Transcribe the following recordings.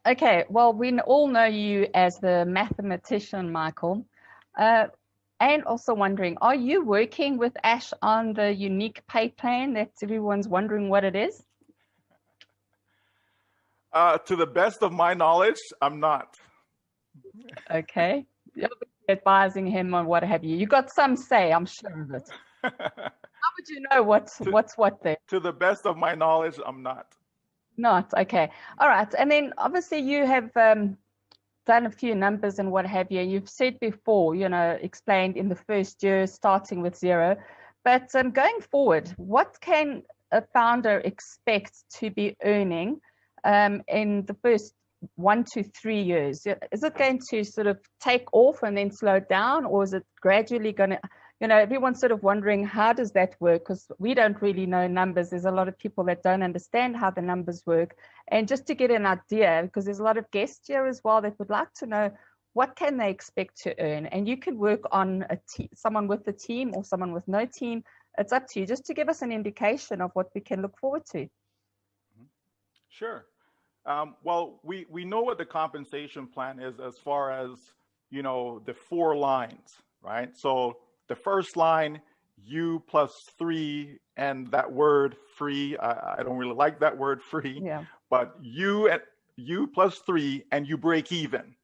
Okay, well, we all know you as the mathematician, Michael. And also wondering, are you working with Ash on the unique pay plan that everyone's wondering what it is? To the best of my knowledge, I'm not. Okay. You're advising him on what have you. You got some say, I'm sure of it. How would you know what's what there? To the best of my knowledge, I'm not. Not, okay. All right. And then obviously you have done a few numbers and what have you. You've said before, explained in the first year, starting with zero. But going forward, what can a founder expect to be earning in the first 1 to 3 years? Is it going to sort of take off and then slow down, or is it gradually going to, everyone's sort of wondering, how does that work? Because we don't really know numbers. There's a lot of people that don't understand how the numbers work. And just to get an idea, because there's a lot of guests here as well that would like to know, what can they expect to earn? And you can work on someone with a team or someone with no team. It's up to you, just to give us an indication of what we can look forward to. Sure. Well, we know what the compensation plan is as far as, the 4 lines, right? So the first line, you plus 3, and that word free, I don't really like that word free, yeah. But you plus 3 and you break even,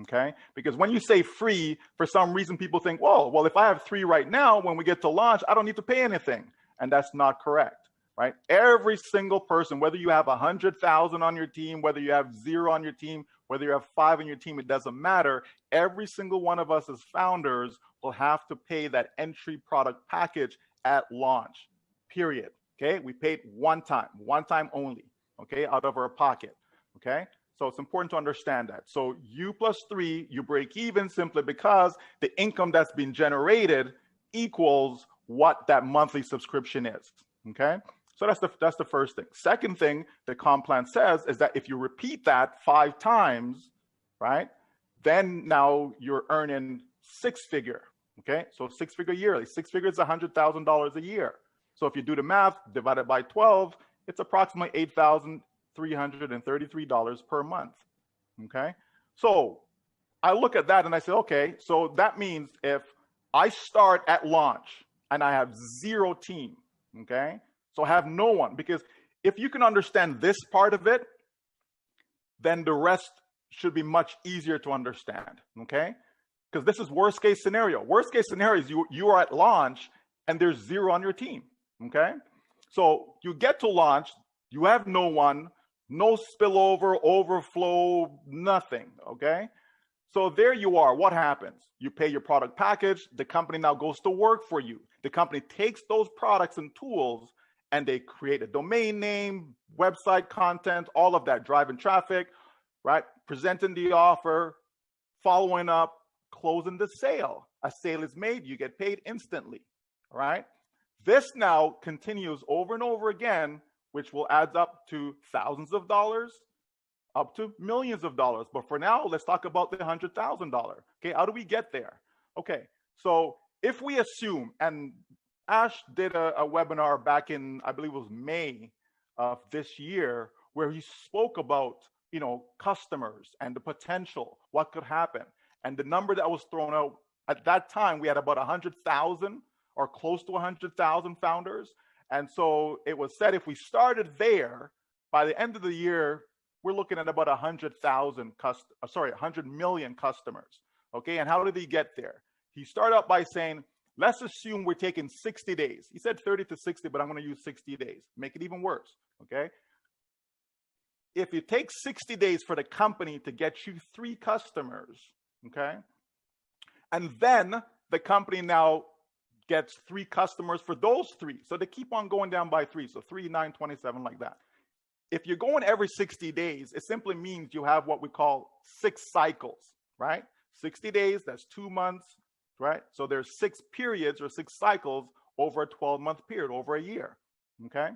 okay? Because when you say free, for some reason people think, well, if I have 3 right now, when we get to launch, I don't need to pay anything. And that's not correct, right? Every single person, whether you have 100,000 on your team, whether you have 0 on your team, whether you have 5 on your team, it doesn't matter. Every single one of us as founders will have to pay that entry product package at launch, period. Okay, we paid one time only, okay, out of our pocket, okay? So it's important to understand that. So you plus 3, you break even simply because the income that's been generated equals what that monthly subscription is, okay? So that's the first thing. Second thing the comp plan says is that if you repeat that 5 times, right, then now you're earning 6-figure, okay? So 6-figure yearly. 6 figures is $100,000 a year. So if you do the math, divided by 12, it's approximately $8,333 per month, okay? So I look at that and I say, okay, so that means if I start at launch and I have 0 team, okay? So I have no one, because if you can understand this part of it, then the rest should be much easier to understand, okay? Because this is worst case scenario. Worst case scenario is you are at launch and there's 0 on your team, okay? So you get to launch, you have no one, no spillover, overflow, nothing, okay? So there you are. What happens? You pay your product package. The company now goes to work for you. The company takes those products and tools and they create a domain name, website content, all of that, driving traffic, right? Presenting the offer, following up, closing the sale. A sale is made, you get paid instantly, all right? This now continues over and over again, which will add up to thousands of dollars, up to millions of dollars. But for now, let's talk about the $100,000. Okay, how do we get there? Okay, so if we assume, and Ash did a webinar back in, I believe it was May of this year, where he spoke about, customers and the potential, what could happen. And the number that was thrown out at that time, we had about 100,000 or close to 100,000 founders. And so it was said if we started there, by the end of the year, we're looking at about 100 million customers. Okay, and how did he get there? He started out by saying, let's assume we're taking 60 days. He said 30 to 60, but I'm going to use 60 days. Make it even worse, okay? If you take 60 days for the company to get you 3 customers, okay? And then the company now gets 3 customers for those 3. So they keep on going down by 3. So 3, 9, 27, like that. If you're going every 60 days, it simply means you have what we call 6 cycles, right? 60 days, that's 2 months, right? So there's 6 periods or 6 cycles over a 12-month period, over a year, okay?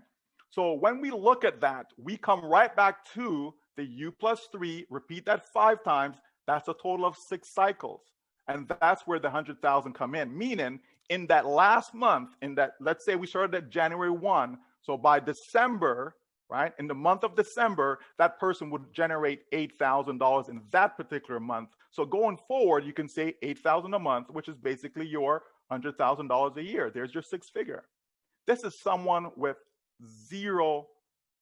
So when we look at that, we come right back to the U plus 3, repeat that 5 times, that's a total of 6 cycles. And that's where the 100,000 come in, meaning in that last month, let's say we started at January 1, so by December, right? In the month of December, that person would generate $8,000 in that particular month. So going forward, you can say $8,000 a month, which is basically your $100,000 a year. There's your six figure. This is someone with zero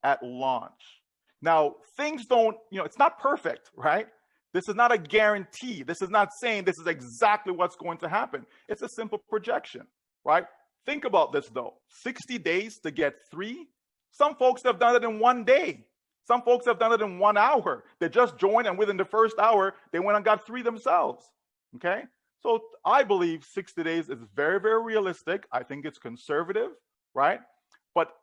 at launch. Now, things don't, it's not perfect, right? This is not a guarantee. This is not saying this is exactly what's going to happen. It's a simple projection, right? Think about this though, 60 days to get 3. Some folks have done it in 1 day. Some folks have done it in 1 hour. They just joined and within the first hour, they went and got 3 themselves, okay? So I believe 60 days is very, very realistic. I think it's conservative, right? But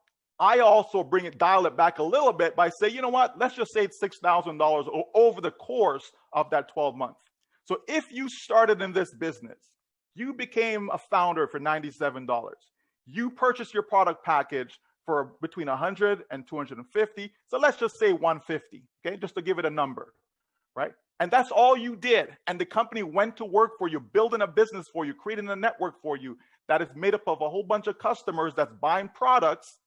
I also dial it back a little bit by saying, you know what, let's just say it's $6,000 over the course of that 12 months. So if you started in this business, you became a founder for $97. You purchased your product package for between 100 and 250. So let's just say 150, okay, just to give it a number, right? And that's all you did. And the company went to work for you, building a business for you, creating a network for you that is made up of a whole bunch of customers that's buying products,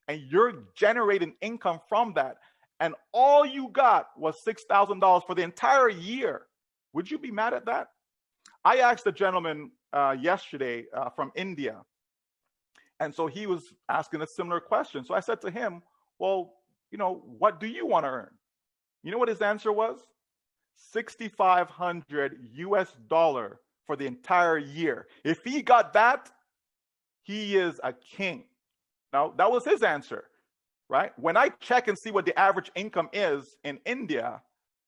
and you're generating income from that. And all you got was $6,000 for the entire year. Would you be mad at that? I asked a gentleman yesterday from India. And so he was asking a similar question. So I said to him, well, what do you want to earn? You know what his answer was? $6,500 US for the entire year. If he got that, he is a king. Now, that was his answer, right? When I check and see what the average income is in India,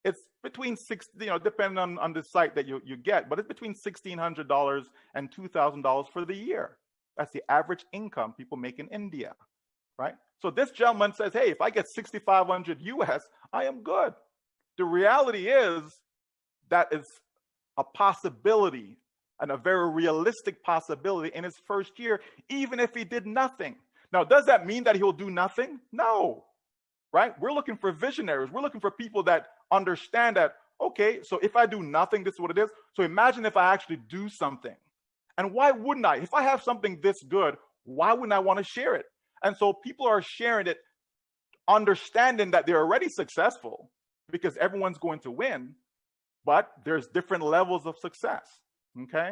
it's between depending on the site that you get, but it's between $1,600 and $2,000 for the year. That's the average income people make in India, right? So this gentleman says, hey, if I get 6,500 US, I am good. The reality is that is a possibility and a very realistic possibility in his first year, even if he did nothing. Now, does that mean that he'll do nothing? No, right? We're looking for visionaries. We're looking for people that understand that, okay, so if I do nothing, this is what it is. So imagine if I actually do something. And why wouldn't I? If I have something this good, why wouldn't I want to share it? And so people are sharing it, understanding that they're already successful because everyone's going to win, but there's different levels of success, okay?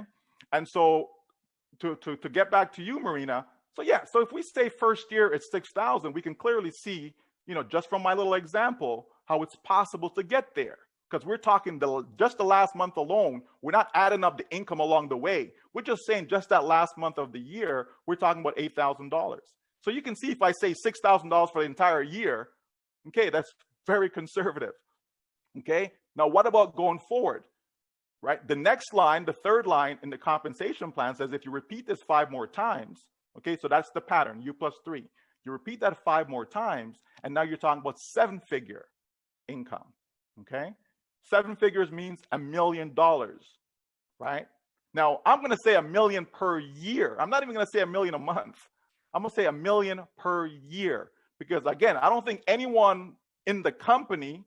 And so to get back to you, Marina, so if we say first year it's 6,000, we can clearly see, just from my little example, how it's possible to get there. Because we're talking just the last month alone, we're not adding up the income along the way. We're just saying just that last month of the year, we're talking about $8,000. So you can see if I say $6,000 for the entire year, okay, that's very conservative, okay? Now, what about going forward, right? The next line, the third line in the compensation plan says if you repeat this 5 more times, okay, so that's the pattern, U plus 3. You repeat that 5 more times, and now you're talking about 7-figure income, okay? 7 figures means $1 million, right? Now, I'm going to say $1 million per year. I'm not even going to say $1 million a month. I'm going to say $1 million per year because, again, I don't think anyone in the company,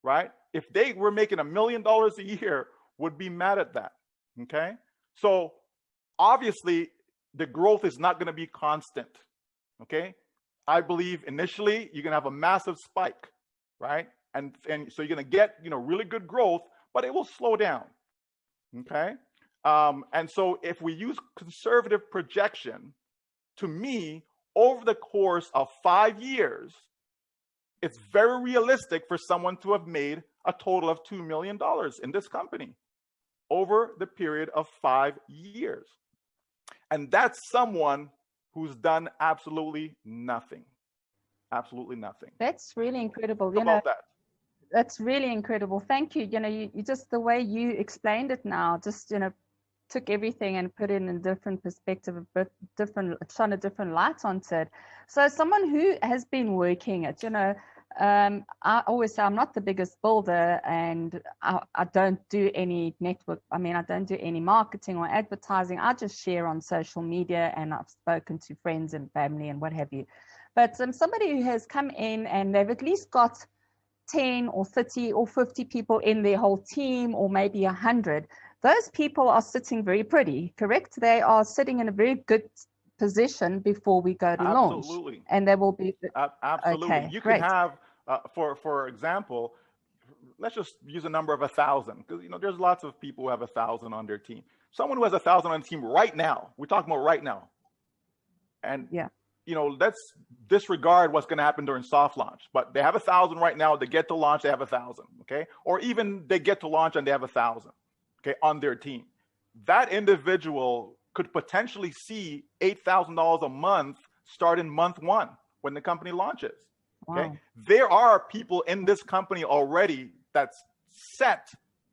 right, if they were making $1 million a year, would be mad at that, okay? So, obviously, the growth is not going to be constant, okay? I believe initially you're going to have a massive spike, right? And so you're going to get, really good growth, but it will slow down, okay? And so if we use conservative projection, to me, over the course of 5 years, it's very realistic for someone to have made a total of $2 million in this company over the period of 5 years. And that's someone who's done absolutely nothing. Absolutely nothing. That's really incredible. Think about that. That's really incredible. Thank you. You just the way you explained it now, just, took everything and put it in a different perspective, a bit different, shone a different light onto it. So someone who has been working it, I always say I'm not the biggest builder and I don't do any network. I don't do any marketing or advertising. I just share on social media and I've spoken to friends and family and what have you. But somebody who has come in and they've at least got 10 or 30 or 50 people in their whole team, or maybe 100, those people are sitting very pretty, correct? They are sitting in a very good position before we go to launch. Absolutely. And there will be absolutely. Okay, You great. can have for example, let's just use a number of 1,000, because there's lots of people who have 1,000 on their team. Someone who has 1,000 on the team right now, we're talking about right now, and let's disregard what's going to happen during soft launch. But they have 1,000 right now. They get to launch, they have 1,000. Okay, or even they get to launch and they have 1,000. Okay, on their team. That individual could potentially see $8,000 a month start in month 1 when the company launches. Okay, wow. There are people in this company already that's set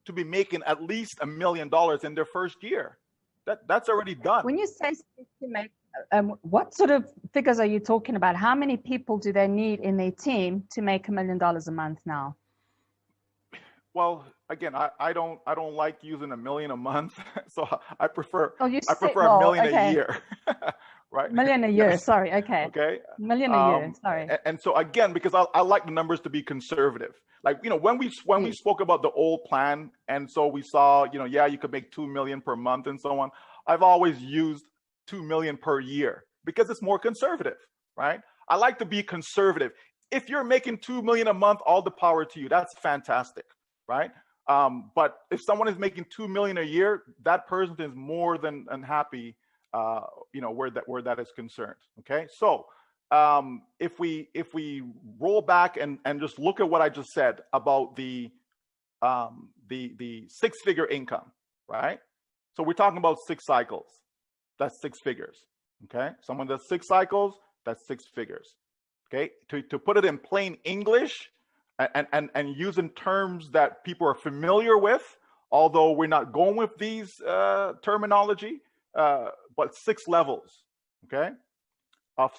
to be making at least $1 million in their first year. That's already done. When you say to make, what sort of figures are you talking about? How many people do they need in their team to make $1 million a month now? Well, again, I don't like using $1 million a month, so I prefer $1 million a year. Right? $1 million a year. Sorry. Okay. Okay. $1 million a year. Sorry. And so again, because I like the numbers to be conservative. Like, when we spoke about the old plan, and so we saw, you could make 2 million per month and so on. I've always used 2 million per year because it's more conservative, right? I like to be conservative. If you're making 2 million a month, all the power to you. That's fantastic, right? But if someone is making 2 million a year, that person is more than unhappy. Where that is concerned. Okay, so if we roll back and just look at what I just said about the 6-figure income, right? So we're talking about 6 cycles. That's 6 figures. Okay, someone does 6 cycles. That's 6 figures. Okay, to put it in plain English and using terms that people are familiar with, although we're not going with these terminology. But 6 levels, okay?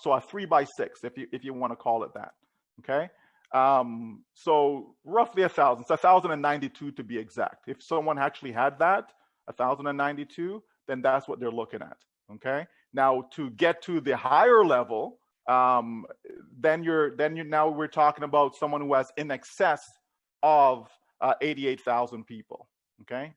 So a 3x6, if you want to call it that, okay? So roughly 1,000. It's 1,092 to be exact. If someone actually had that, 1,092, then that's what they're looking at, okay? Now to get to the higher level, then now we're talking about someone who has in excess of 88,000 people, okay?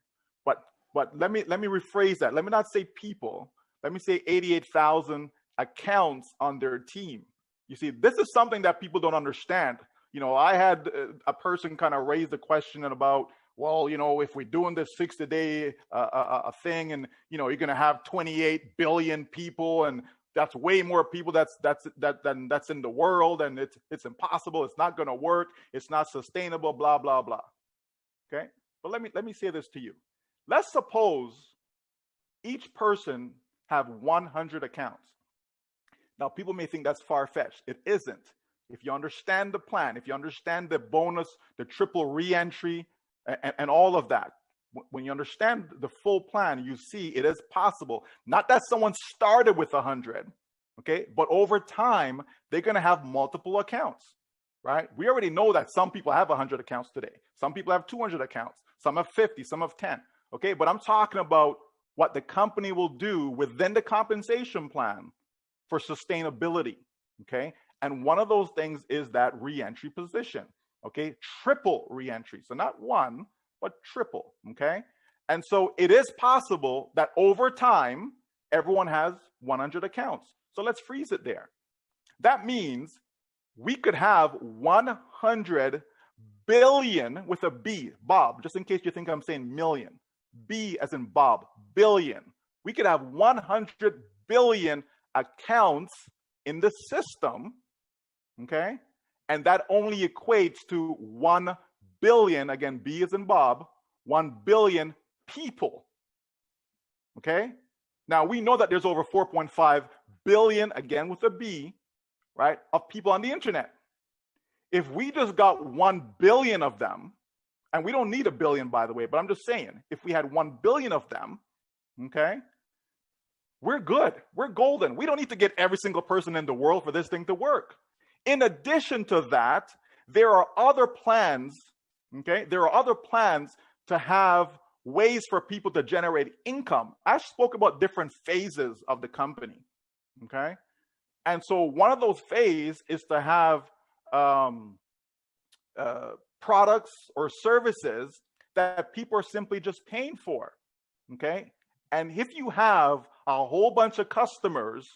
But let me rephrase that. Let me not say people. Let me say 88,000 accounts on their team. You see, this is something that people don't understand. I had a person kind of raise the question about, well, if we're doing this 60-day a thing, and you're going to have 28 billion people, and that's way more people that's in the world, and it's impossible. It's not going to work. It's not sustainable. Blah blah blah. Okay, but let me say this to you. Let's suppose each person have 100 accounts. Now, people may think that's far-fetched. It isn't. If you understand the plan, if you understand the bonus, the triple re-entry, and all of that, when you understand the full plan, you see it is possible. Not that someone started with 100, okay? But over time, they're going to have multiple accounts, right? We already know that some people have 100 accounts today. Some people have 200 accounts. Some have 50, some have 10. Okay, but I'm talking about what the company will do within the compensation plan for sustainability. Okay, and one of those things is that re-entry position. Okay, triple re-entry. So not 1, but triple. Okay, and so it is possible that over time, everyone has 100 accounts. So let's freeze it there. That means we could have 100 billion with a B, Bob, just in case you think I'm saying million. B as in Bob, billion. We could have 100 billion accounts in the system, okay? And that only equates to 1 billion, again, B as in Bob, 1 billion people, okay? Now, we know that there's over 4.5 billion, again with a B, right, of people on the internet. If we just got 1 billion of them, and we don't need 1 billion, by the way, but I'm just saying, if we had 1 billion of them, okay, we're good. We're golden. We don't need to get every single person in the world for this thing to work. In addition to that, there are other plans, okay? There are other plans to have ways for people to generate income. I spoke about different phases of the company, okay? And so one of those phases is to have products or services that people are simply just paying for, okay? And if you have a whole bunch of customers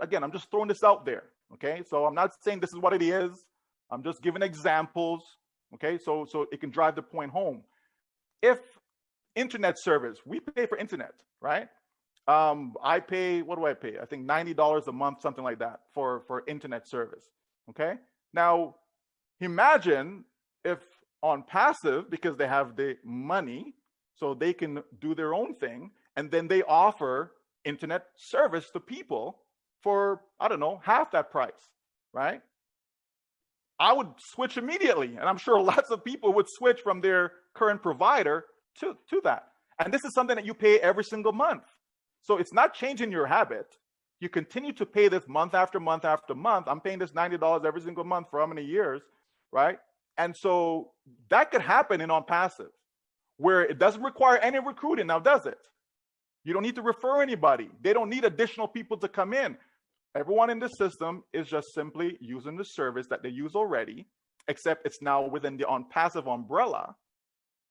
again, I'm just throwing this out there, okay? So I'm not saying this is what it is. I'm just giving examples, okay? So it can drive the point home. If internet service, we pay for internet, right? I pay, what do I pay? I think $90 a month, something like that for internet service, okay? Now, imagine if Onpassive, because they have the money, so they can do their own thing, and then they offer internet service to people for, I don't know, half that price, right? I would switch immediately, and I'm sure lots of people would switch from their current provider to that. And this is something that you pay every single month. So it's not changing your habit. You continue to pay this month after month after month. I'm paying this $90 every single month for how many years, right? And so that could happen in Onpassive, where it doesn't require any recruiting now, does it? You don't need to refer anybody. They don't need additional people to come in. Everyone in the system is just simply using the service that they use already, except it's now within the Onpassive umbrella.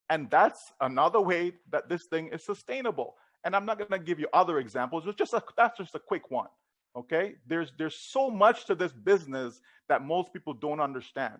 And that's another way that this thing is sustainable. And I'm not going to give you other examples. That's just a quick one, okay? There's so much to this business that most people don't understand.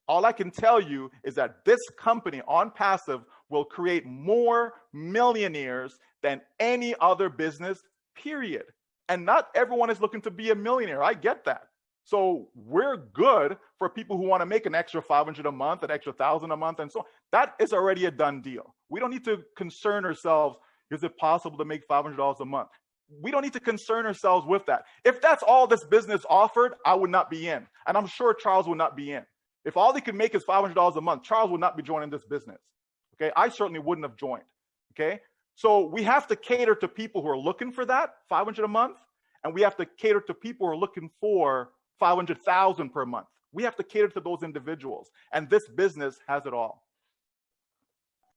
All I can tell you is that this company, Onpassive, will create more millionaires than any other business, period. And not everyone is looking to be a millionaire. I get that. So we're good for people who want to make an extra $500 a month, an extra $1,000 a month, and so on. That is already a done deal. We don't need to concern ourselves, is it possible to make $500 a month? We don't need to concern ourselves with that. If that's all this business offered, I would not be in. And I'm sure Charles would not be in. If all they could make is $500 a month, Charles would not be joining this business. Okay, I certainly wouldn't have joined. Okay, so we have to cater to people who are looking for that $500 a month, and we have to cater to people who are looking for $500,000 per month. We have to cater to those individuals, and this business has it all.